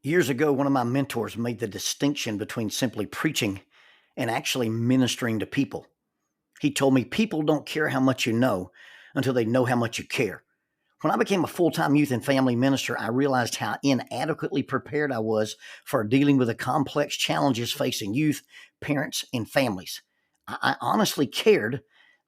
Years ago, one of my mentors made the distinction between simply preaching and actually ministering to people. He told me people don't care how much you know until they know how much you care. When I became a full time youth and family minister, I realized how inadequately prepared I was for dealing with the complex challenges facing youth, parents, and families. I honestly cared,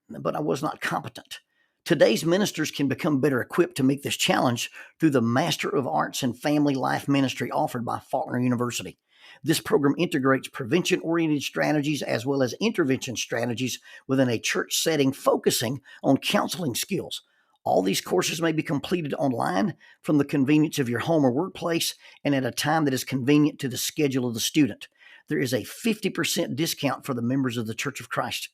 but I was not competent. Today's ministers can become better equipped to meet this challenge through the Master of Arts in Family Life Ministry offered by Faulkner University. This program integrates prevention oriented strategies as well as intervention strategies within a church setting, focusing on counseling skills. All these courses may be completed online from the convenience of your home or workplace and at a time that is convenient to the schedule of the student. There is a 50% discount for the members of the Church of Christ.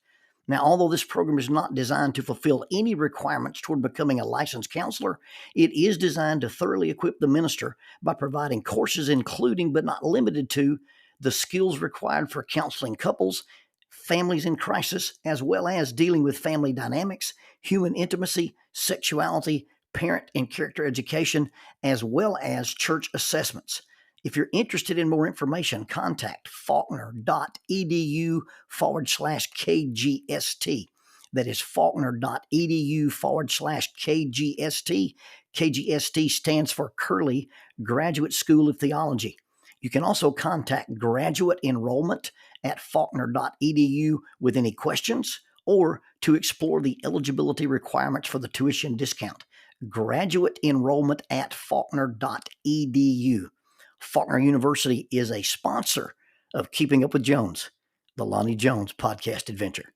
Now, although this program is not designed to fulfill any requirements toward becoming a licensed counselor, it is designed to thoroughly equip the minister by providing courses including but not limited to the skills required for counseling couples, families in crisis, as well as dealing with family dynamics, human intimacy, sexuality, parent and character education, as well as church assessments. If you're interested in more information, contact faulkner.edu/KGST. That is faulkner.edu/KGST. KGST stands for Curley Graduate School of Theology. You can also contact graduate enrollment at faulkner.edu with any questions or to explore the eligibility requirements for the tuition discount. Graduate enrollment at faulkner.edu. Faulkner University is a sponsor of Keeping Up with Jones, the Lonnie Jones podcast adventure.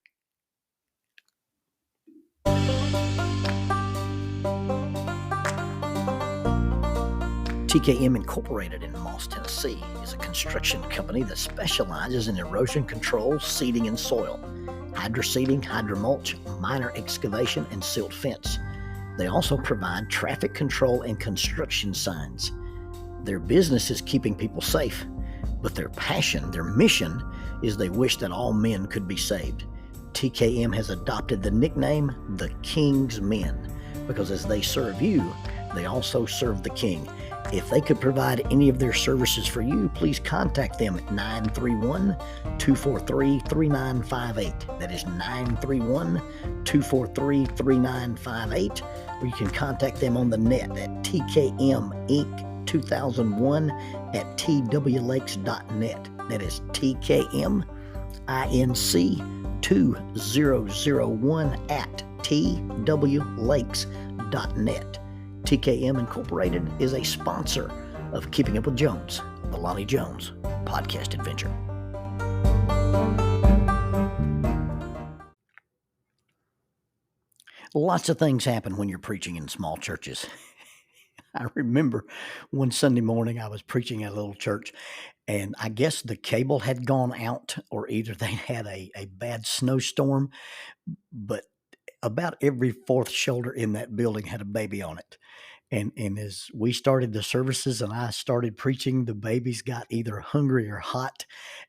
TKM Incorporated in Moss, Tennessee is a construction company that specializes in erosion control, seeding, and soil, hydroseeding, hydromulch, minor excavation, and silt fence. They also provide traffic control and construction signs. Their business is keeping people safe, but their passion, their mission, is they wish that all men could be saved. TKM has adopted the nickname the King's Men because as they serve you, they also serve the King. If they could provide any of their services for you, please contact them at 931-243-3958. That is 931-243-3958. Or you can contact them on the net at tkminc2001 at twlakes.net. That is tkminc2001 at twlakes.net. TKM Incorporated is a sponsor of Keeping Up with Jones, the Lonnie Jones podcast adventure. Lots of things happen when you're preaching in small churches. I remember one Sunday morning I was preaching at a little church, and I guess the cable had gone out, or either they had a bad snowstorm, but about every fourth shoulder in that building had a baby on it. And as we started the services and I started preaching, the babies got either hungry or hot,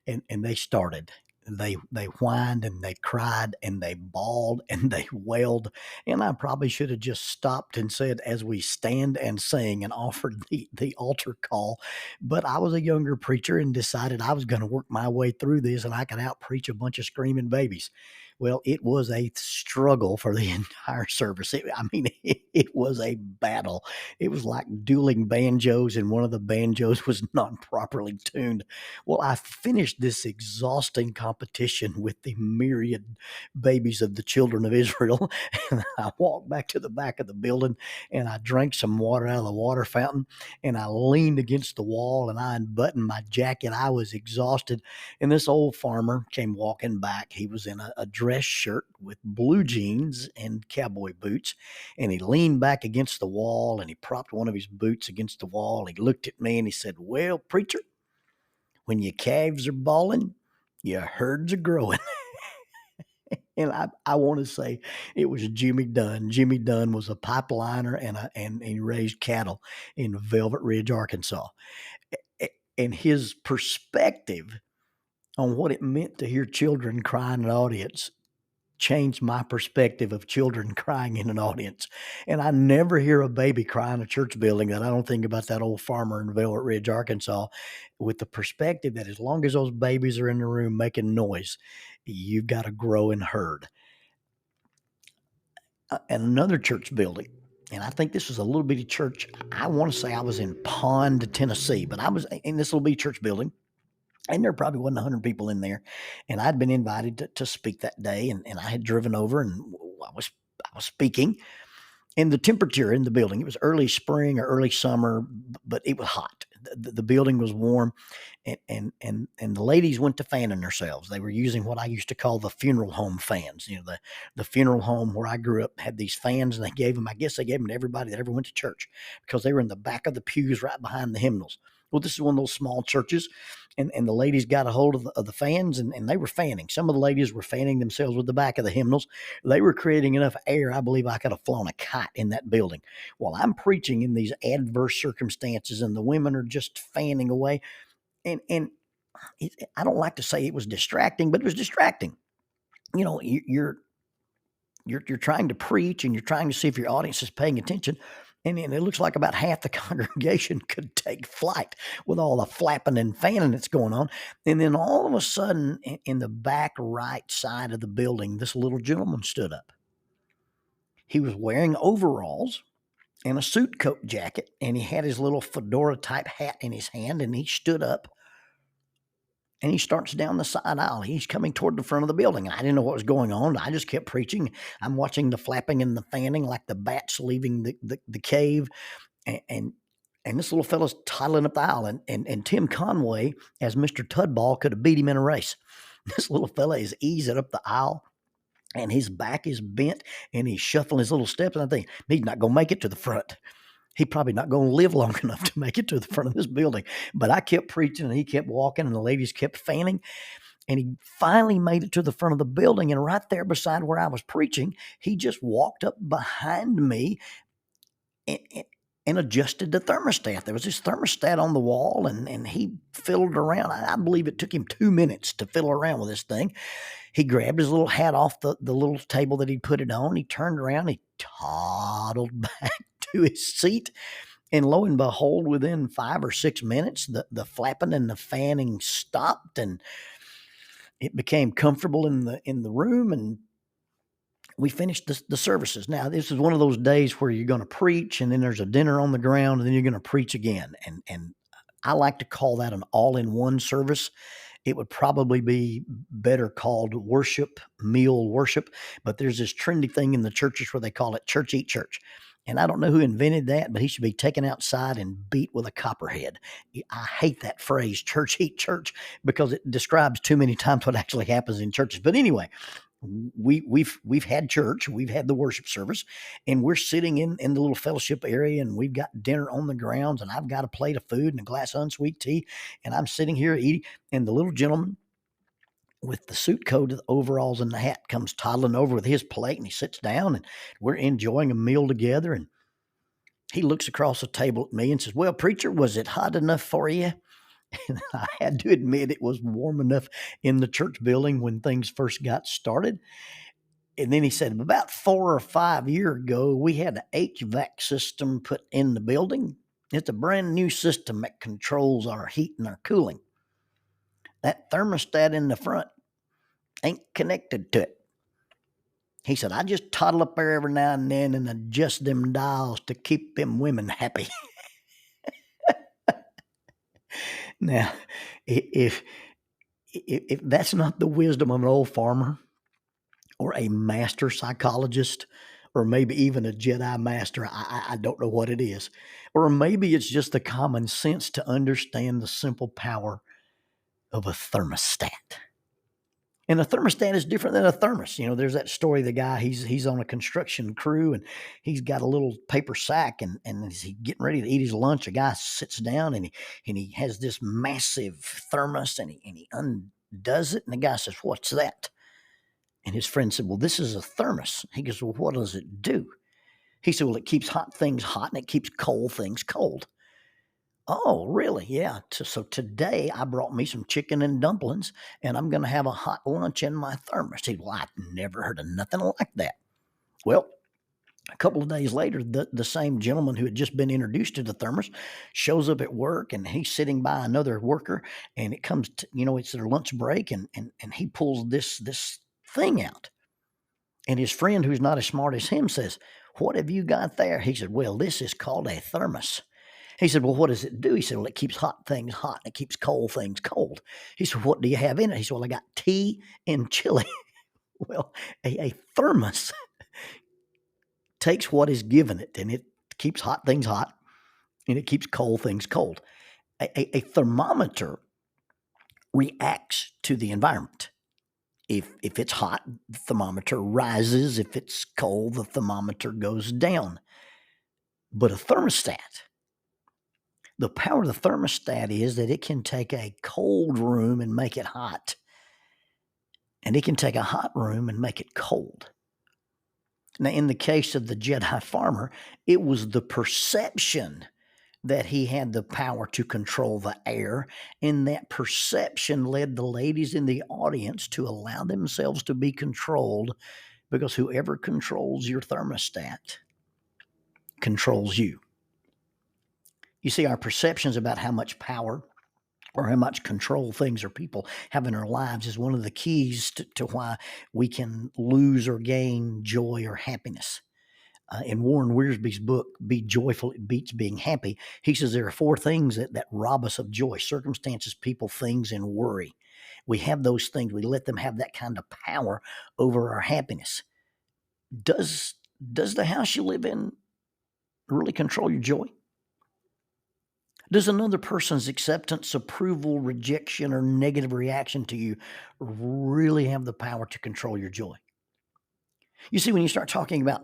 and they started. They whined and they cried and they bawled and they wailed. And I probably should have just stopped and said, as we stand and sing, and offered the altar call. But I was a younger preacher and decided I was going to work my way through this and I could out preach a bunch of screaming babies. Well, it was a struggle for the entire service. It was a battle. It was like dueling banjos, and one of the banjos was not properly tuned. Well, I finished this exhausting competition with the myriad babies of the children of Israel, and I walked back to the back of the building, and I drank some water out of the water fountain, and I leaned against the wall, and I unbuttoned my jacket. I was exhausted, and this old farmer came walking back. He was in a dress shirt with blue jeans and cowboy boots, and he leaned back against the wall and he propped one of his boots against the wall. He looked at me and he said, "Well, preacher, when your calves are bawling, your herds are growing." And I want to say it was Jimmy Dunn. Jimmy Dunn was a pipeliner and he raised cattle in Velvet Ridge, Arkansas. And his perspective on what it meant to hear children cry in an audience changed my perspective of children crying in an audience. And I never hear a baby cry in a church building that I don't think about that old farmer in Velvet Ridge, Arkansas, with the perspective that as long as those babies are in the room making noise, you've got to grow and herd. And another church building, and I think this was a little bitty church. I want to say I was in Pond, Tennessee, but I was in this little bitty church building. And there probably wasn't 100 people in there. And I'd been invited to speak that day. And I had driven over and I was speaking. And the temperature in the building, it was early spring or early summer, but it was hot. The building was warm. And the ladies went to fanning themselves. They were using what I used to call the funeral home fans. You know, the funeral home where I grew up had these fans, and they gave them, I guess they gave them to everybody that ever went to church because they were in the back of the pews right behind the hymnals. Well, this is one of those small churches, and the ladies got a hold of the fans, and they were fanning. Some of the ladies were fanning themselves with the back of the hymnals. They were creating enough air, I believe I could have flown a kite in that building. While I'm preaching in these adverse circumstances, and the women are just fanning away, and I don't like to say it was distracting, but it was distracting. You know, you're trying to preach, and you're trying to see if your audience is paying attention. And it looks like about half the congregation could take flight with all the flapping and fanning that's going on. And then all of a sudden, in the back right side of the building, this little gentleman stood up. He was wearing overalls and a suit coat jacket, and he had his little fedora type hat in his hand, and he stood up. And he starts down the side aisle. He's coming toward the front of the building. I didn't know what was going on. I just kept preaching. I'm watching the flapping and the fanning like the bats leaving the cave. And this little fella's toddling up the aisle. And Tim Conway, as Mr. Tudball, could have beat him in a race. This little fella is easing up the aisle, and his back is bent, and he's shuffling his little steps. And I think, he's not going to make it to the front. He's probably not going to live long enough to make it to the front of this building. But I kept preaching, and he kept walking, and the ladies kept fanning. And he finally made it to the front of the building. And right there beside where I was preaching, he just walked up behind me and adjusted the thermostat. There was this thermostat on the wall, and he fiddled around. I believe it took him 2 minutes to fiddle around with this thing. He grabbed his little hat off the little table that he'd put it on. He turned around. He toddled back to his seat. And lo and behold, within 5 or 6 minutes, the flapping and the fanning stopped, and it became comfortable in the room, and we finished the services. Now, this is one of those days where you're going to preach, and then there's a dinner on the ground, and then you're going to preach again. And I like to call that an all-in-one service. It would probably be better called worship, meal worship, but there's this trendy thing in the churches where they call it church eat church. And I don't know who invented that, but he should be taken outside and beat with a copperhead. I hate that phrase, church eat church, because it describes too many times what actually happens in churches. But anyway, we've had church, we've had the worship service, and we're sitting in the little fellowship area, and we've got dinner on the grounds, and I've got a plate of food and a glass of unsweet tea, and I'm sitting here eating, and the little gentleman with the suit coat, the overalls, and the hat comes toddling over with his plate, and he sits down, and we're enjoying a meal together. And he looks across the table at me and says, "Well, preacher, was it hot enough for you?" And I had to admit it was warm enough in the church building when things first got started. And then he said, about 4 or 5 years ago, we had an HVAC system put in the building. It's a brand new system that controls our heat and our cooling. That thermostat in the front ain't connected to it. He said, I just toddle up there every now and then and adjust them dials to keep them women happy. Now, if that's not the wisdom of an old farmer or a master psychologist, or maybe even a Jedi master, I don't know what it is. Or maybe it's just the common sense to understand the simple power of a thermostat. And a thermostat is different than a thermos. You know, there's that story, the guy, he's on a construction crew, and he's got a little paper sack, and as he's getting ready to eat his lunch, a guy sits down, and he has this massive thermos, and he undoes it, and the guy says, "What's that?" And his friend said, "Well, this is a thermos." He goes, "Well, what does it do?" He said, "Well, it keeps hot things hot, and it keeps cold things cold." Oh, really? Yeah. So today I brought me some chicken and dumplings, and I'm going to have a hot lunch in my thermos. He, well, I've never heard of nothing like that. Well, a couple of days later, the same gentleman who had just been introduced to the thermos shows up at work, and he's sitting by another worker, and it comes to, it's their lunch break, and he pulls this thing out. And his friend, who's not as smart as him, says, "What have you got there?" He said, "Well, this is called a thermos." He said, "Well, what does it do?" He said, "Well, it keeps hot things hot and it keeps cold things cold." He said, "What do you have in it?" He said, "Well, I got tea and chili." Well, a thermos takes what is given it, and it keeps hot things hot and it keeps cold things cold. A thermometer reacts to the environment. If it's hot, the thermometer rises. If it's cold, the thermometer goes down. But a thermostat, the power of the thermostat is that it can take a cold room and make it hot, and it can take a hot room and make it cold. Now, in the case of the Jedi farmer, it was the perception that he had the power to control the air, and that perception led the ladies in the audience to allow themselves to be controlled, because whoever controls your thermostat controls you. You see, our perceptions about how much power or how much control things or people have in our lives is one of the keys to why we can lose or gain joy or happiness. In Warren Wiersbe's book, Be Joyful, It Beats Being Happy, he says there are four things that rob us of joy: circumstances, people, things, and worry. We have those things. We let them have that kind of power over our happiness. Does the house you live in really control your joy? Does another person's acceptance, approval, rejection, or negative reaction to you really have the power to control your joy? You see, when you start talking about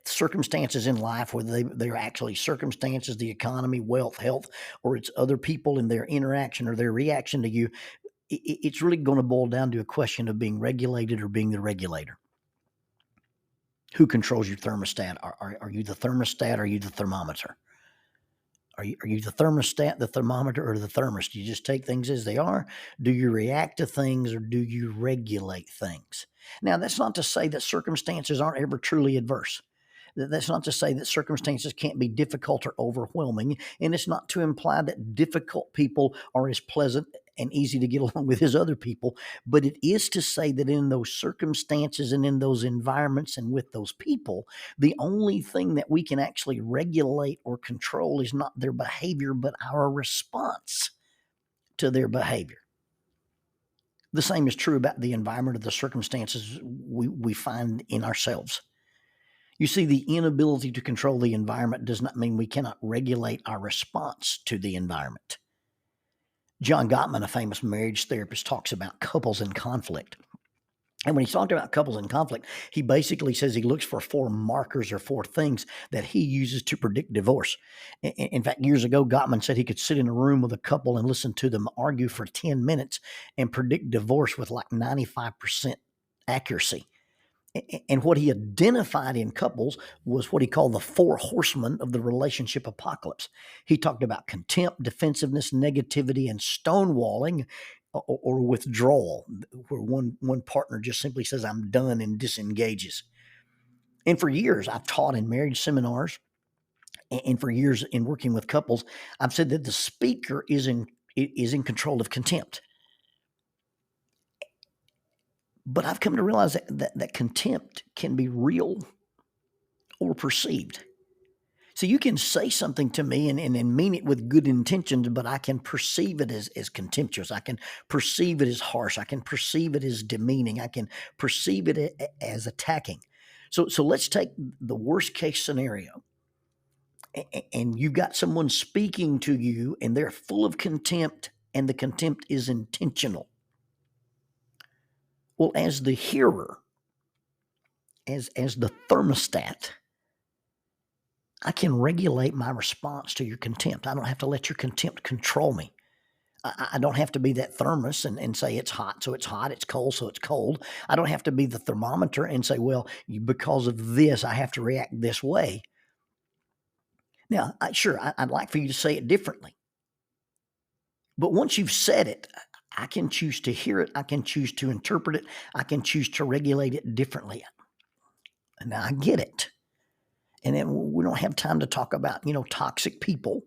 circumstances in life, whether they're actually circumstances, the economy, wealth, health, or it's other people and their interaction or their reaction to you, it's really going to boil down to a question of being regulated or being the regulator. Who controls your thermostat? Are you the thermostat or are you the thermometer? Are you the thermostat, the thermometer, or the thermos? Do you just take things as they are? Do you react to things, or do you regulate things? Now, that's not to say that circumstances aren't ever truly adverse. That's not to say that circumstances can't be difficult or overwhelming, and it's not to imply that difficult people are as pleasant and easy to get along with as other people, but it is to say that in those circumstances and in those environments and with those people, the only thing that we can actually regulate or control is not their behavior, but our response to their behavior. The same is true about the environment or the circumstances we find in ourselves. You see, the inability to control the environment does not mean we cannot regulate our response to the environment. John Gottman, a famous marriage therapist, talks about couples in conflict. And when he's talking about couples in conflict, he basically says he looks for four markers or four things that he uses to predict divorce. In fact, years ago, Gottman said he could sit in a room with a couple and listen to them argue for 10 minutes and predict divorce with like 95% accuracy. And what he identified in couples was what he called the four horsemen of the relationship apocalypse. He talked about contempt, defensiveness, negativity, and stonewalling or withdrawal, where one partner just simply says, "I'm done," and disengages. And for years, I've taught in marriage seminars, and for years in working with couples, I've said that the speaker is in control of contempt. But I've come to realize that contempt can be real or perceived. So you can say something to me and mean it with good intentions, but I can perceive it as contemptuous. I can perceive it as harsh. I can perceive it as demeaning. I can perceive it as attacking. So let's take the worst case scenario. And you've got someone speaking to you and they're full of contempt, and the contempt is intentional. Well, as the hearer, as the thermostat, I can regulate my response to your contempt. I don't have to let your contempt control me. I don't have to be that thermos and say it's hot, so it's hot, it's cold, so it's cold. I don't have to be the thermometer and say, well, because of this, I have to react this way. Now, I'd like for you to say it differently. But once you've said it, I can choose to hear it. I can choose to interpret it. I can choose to regulate it differently. And I get it. And then we don't have time to talk about, toxic people.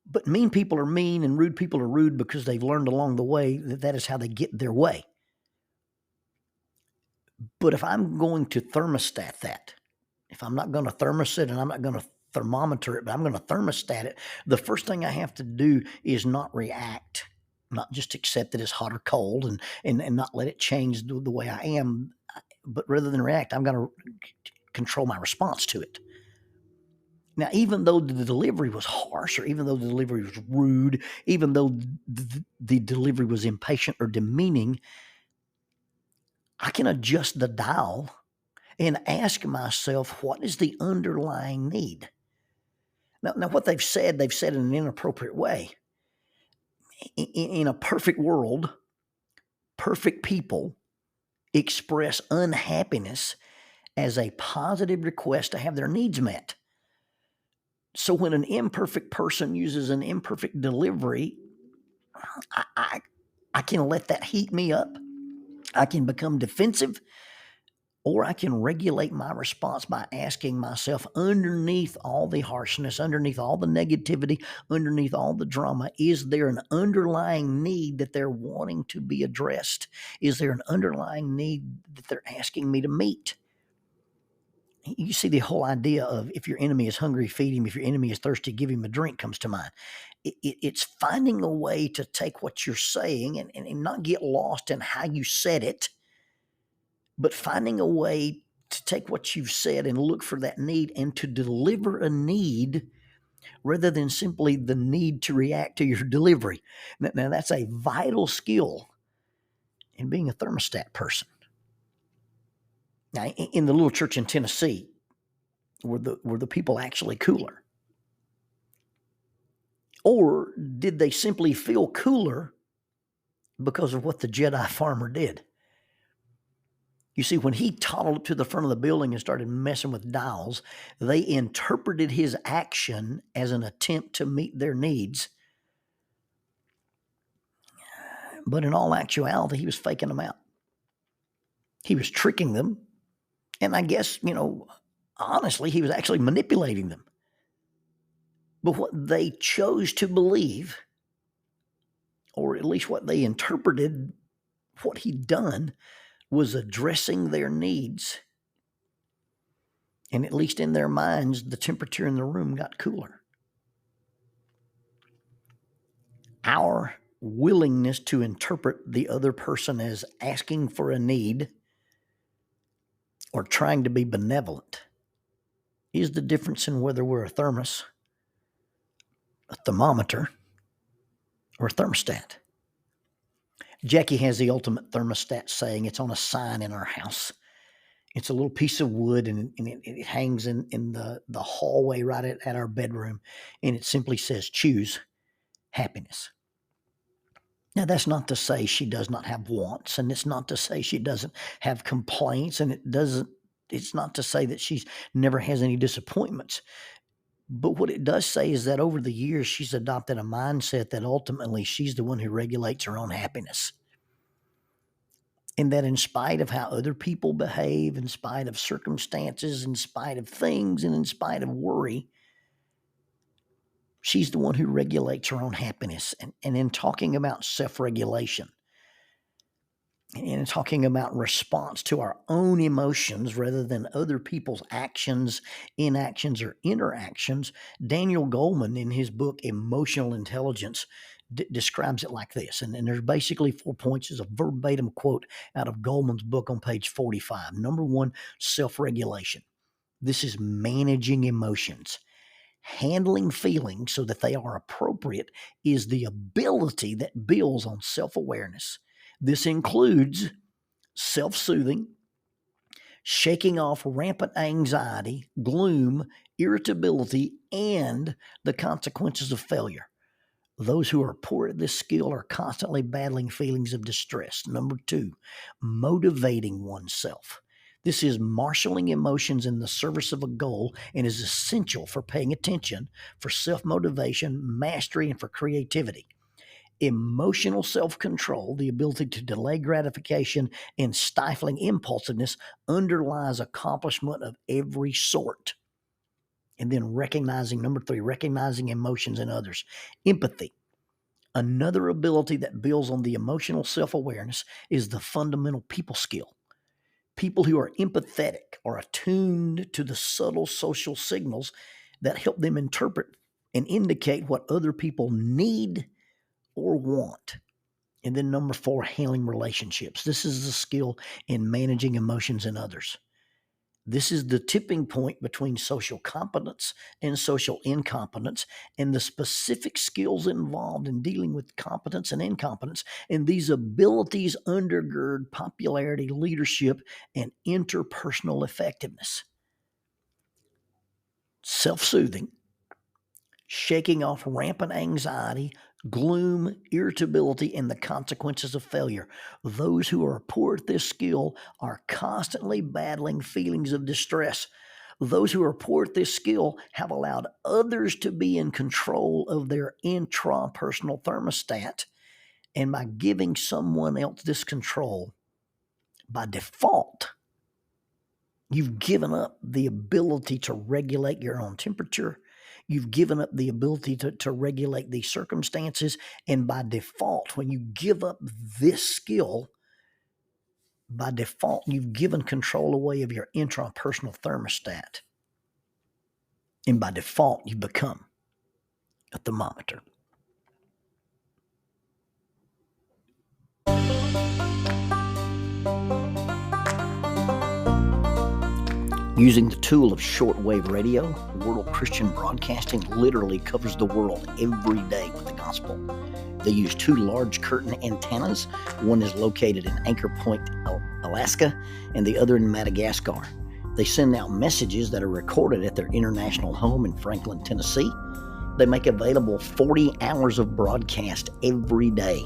But mean people are mean and rude people are rude because they've learned along the way that is how they get their way. But if I'm going to thermostat that, if I'm not going to thermos it and I'm not going to thermometer it, but I'm going to thermostat it, the first thing I have to do is not react, not just accept that it's hot or cold and not let it change the way I am. But rather than react, I'm going to control my response to it. Now, even though the delivery was harsh, or even though the delivery was rude, even though the delivery was impatient or demeaning, I can adjust the dial and ask myself, what is the underlying need? Now what they've said in an inappropriate way. In a perfect world, perfect people express unhappiness as a positive request to have their needs met. So when an imperfect person uses an imperfect delivery, I can let that heat me up. I can become defensive, or I can regulate my response by asking myself, underneath all the harshness, underneath all the negativity, underneath all the drama, is there an underlying need that they're wanting to be addressed? Is there an underlying need that they're asking me to meet? You see, the whole idea of if your enemy is hungry, feed him. If your enemy is thirsty, give him a drink comes to mind. It's finding a way to take what you're saying and not get lost in how you said it, but finding a way to take what you've said and look for that need and to deliver a need rather than simply the need to react to your delivery. Now that's a vital skill in being a thermostat person. Now, in the little church in Tennessee, were the people actually cooler? Or did they simply feel cooler because of what the Jedi farmer did? You see, when he toddled up to the front of the building and started messing with dials, they interpreted his action as an attempt to meet their needs. But in all actuality, he was faking them out. He was tricking them. And I guess, honestly, he was actually manipulating them. But what they chose to believe, or at least what they interpreted what he'd done, was addressing their needs. And at least in their minds, the temperature in the room got cooler. Our willingness to interpret the other person as asking for a need or trying to be benevolent is the difference in whether we're a thermos, a thermometer, or a thermostat. Jackie has the ultimate thermostat saying. It's on a sign in our house. It's a little piece of wood, and it hangs in the hallway right at our bedroom, and it simply says, choose happiness. Now, that's not to say she does not have wants, and it's not to say she doesn't have complaints, and it's not to say that she never has any disappointments. But what it does say is that over the years, she's adopted a mindset that ultimately she's the one who regulates her own happiness. And that in spite of how other people behave, in spite of circumstances, in spite of things, and in spite of worry, she's the one who regulates her own happiness. And in talking about self-regulation, and in talking about response to our own emotions rather than other people's actions, inactions, or interactions, Daniel Goleman, in his book Emotional Intelligence, describes it like this. And there's basically 4 points. Is a verbatim quote out of Goleman's book on page 45. Number 1, self-regulation. This is managing emotions. Handling feelings so that they are appropriate is the ability that builds on self-awareness. This includes self-soothing, shaking off rampant anxiety, gloom, irritability, and the consequences of failure. Those who are poor at this skill are constantly battling feelings of distress. Number 2, motivating oneself. This is marshaling emotions in the service of a goal and is essential for paying attention, for self-motivation, mastery, and for creativity. Emotional self-control, the ability to delay gratification and stifling impulsiveness, underlies accomplishment of every sort. And then number 3, recognizing emotions in others. Empathy. Another ability that builds on the emotional self-awareness is the fundamental people skill. People who are empathetic are attuned to the subtle social signals that help them interpret and indicate what other people need or want. And then number 4, handling relationships. This is the skill in managing emotions in others. This is the tipping point between social competence and social incompetence, and the specific skills involved in dealing with competence and incompetence. And these abilities undergird popularity, leadership, and interpersonal effectiveness. Self-soothing, shaking off rampant anxiety, gloom, irritability, and the consequences of failure. Those who are poor at this skill are constantly battling feelings of distress. Those who are poor at this skill have allowed others to be in control of their intrapersonal thermostat. And by giving someone else this control, by default, you've given up the ability to regulate your own temperature. You've given up the ability to regulate these circumstances. And by default, when you give up this skill, by default, you've given control away of your intrapersonal thermostat. And by default, you become a thermometer. Using the tool of shortwave radio, World Christian Broadcasting literally covers the world every day with the gospel. They use 2 large curtain antennas. One is located in Anchor Point, Alaska, and the other in Madagascar. They send out messages that are recorded at their international home in Franklin, Tennessee. They make available 40 hours of broadcast every day.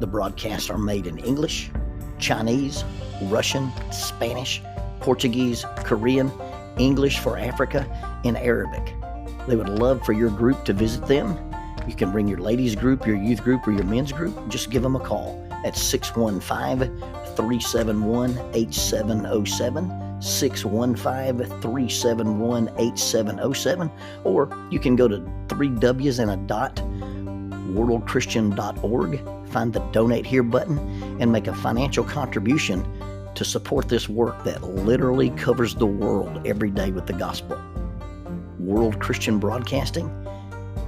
The broadcasts are made in English, Chinese, Russian, Spanish, Portuguese, Korean, English for Africa, and Arabic. They would love for your group to visit them. You can bring your ladies group, your youth group, or your men's group. Just give them a call at 615-371-8707, 615-371-8707, or you can go to 3Ws and a dot, worldchristian.org, find the Donate Here button, and make a financial contribution to support this work that literally covers the world every day with the gospel. World Christian Broadcasting,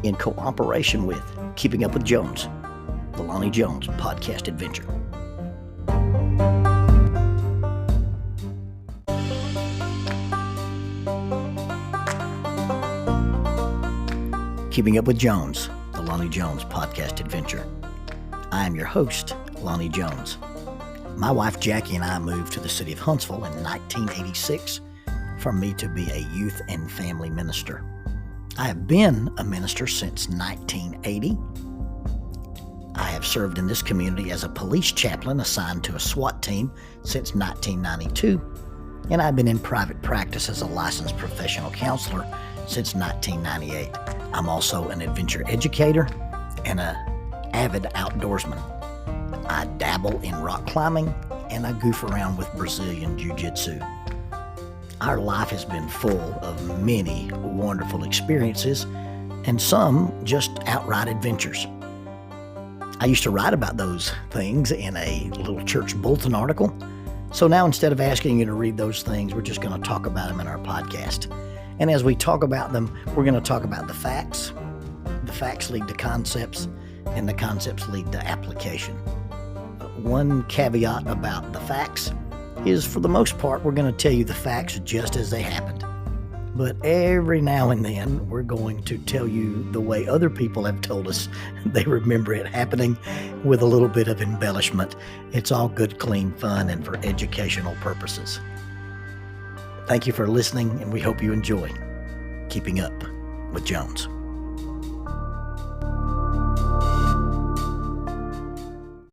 in cooperation with Keeping Up with Jones, the Lonnie Jones podcast adventure. Keeping Up with Jones, the Lonnie Jones podcast adventure. I am your host, Lonnie Jones. My wife Jackie and I moved to the city of Huntsville in 1986 for me to be a youth and family minister. I have been a minister since 1980. I have served in this community as a police chaplain assigned to a SWAT team since 1992, and I've been in private practice as a licensed professional counselor since 1998. I'm also an adventure educator and an avid outdoorsman. I dabble in rock climbing, and I goof around with Brazilian Jiu-Jitsu. Our life has been full of many wonderful experiences, and some just outright adventures. I used to write about those things in a little church bulletin article, so now instead of asking you to read those things, we're just going to talk about them in our podcast. And as we talk about them, we're going to talk about the facts. The facts lead to concepts, and the concepts lead to application. One caveat about the facts is, for the most part, we're going to tell you the facts just as they happened. But every now and then, we're going to tell you the way other people have told us they remember it happening, with a little bit of embellishment. It's all good, clean fun and for educational purposes. Thank you for listening, and we hope you enjoy Keeping Up with Jones.